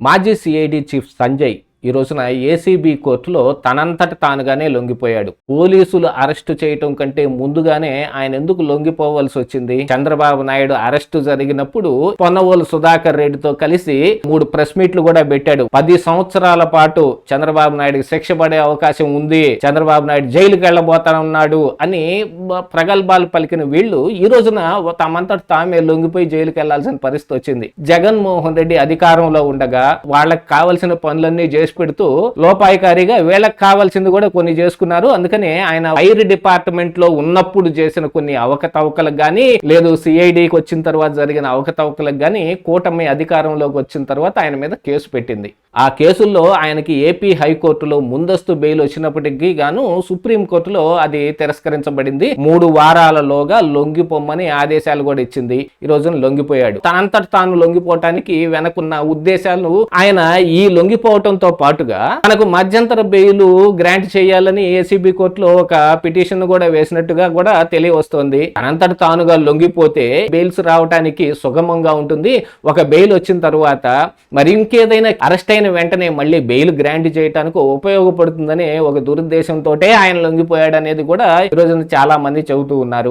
మాజీ CID chief Sanjay ఈ రోజున ఏసీబీ కోర్టులో తనంతట తానుగానే లొంగిపోయాడు. పోలీసులు అరెస్టు చేయటం కంటే ముందుగానే ఆయన ఎందుకు లొంగిపోవాల్సి వచ్చింది? చంద్రబాబు నాయుడు అరెస్టు జరిగినప్పుడు పొన్నవోలు సుధాకర్ రెడ్డితో కలిసి 3 ప్రెస్ మీట్లు కూడా పెట్టాడు. 10 సంవత్సరాల పాటు చంద్రబాబు నాయుడికి శిక్ష పడే అవకాశం ఉంది, చంద్రబాబు నాయుడు జైలుకి వెళ్ళబోతానన్నాడు అని ప్రగల్భాలు పలికిన వీళ్ళు ఈ రోజున తమంతట తామే లొంగిపోయి జైలుకి వెళ్లాల్సిన పరిస్థితి వచ్చింది. జగన్మోహన్ రెడ్డి అధికారంలో ఉండగా వాళ్ళకి కావలసిన పనులన్నీ చేసి పెడుతూ లోపాయికారిగా వీళ్ళకి కావాల్సింది కూడా కొన్ని చేసుకున్నారు. అందుకనే ఆయన ఫైర్ డిపార్ట్మెంట్ లో ఉన్నప్పుడు చేసిన కొన్ని అవకతవకలకు గానీ, లేదు సిఐడికి వచ్చిన తర్వాత జరిగిన అవకతవకలకు గానీ కూటమి అధికారంలోకి వచ్చిన తర్వాత ఆయన మీద కేసు పెట్టింది. ఆ కేసుల్లో ఆయనకి ఏపీ హైకోర్టులో ముందస్తు బెయిల్ వచ్చినప్పటికీ గాను సుప్రీంకోర్టులో అది తిరస్కరించబడింది. 3 వారాలలోగా లొంగిపోమ్మని ఆదేశాలు కూడా ఇచ్చింది. ఈ రోజున లొంగిపోయాడు. తనంతట తాను లొంగిపోవటానికి వెనకున్న ఉద్దేశాలను ఆయన ఈ లొంగిపోవటంతో పాటుగా తనకు మధ్యంతర బెయిల్ గ్రాంట్ చేయాలని ఏసీబీ కోర్టులో ఒక పిటిషన్ కూడా వేసినట్టుగా కూడా తెలియవస్తోంది. తనంతట తానుగా లొంగిపోతే బెయిల్స్ రావడానికి సుగమంగా ఉంటుంది. ఒక బెయిల్ వచ్చిన తర్వాత మరి ఇంకేదైనా అరెస్ట్ అయిన వెంటనే మళ్ళీ బెయిల్ గ్రాంట్ చేయడానికి ఉపయోగపడుతుందని ఒక దురుద్దేశంతో ఆయన లొంగిపోయాడు అనేది కూడా ఈ రోజున చాలా మంది చెబుతూ ఉన్నారు.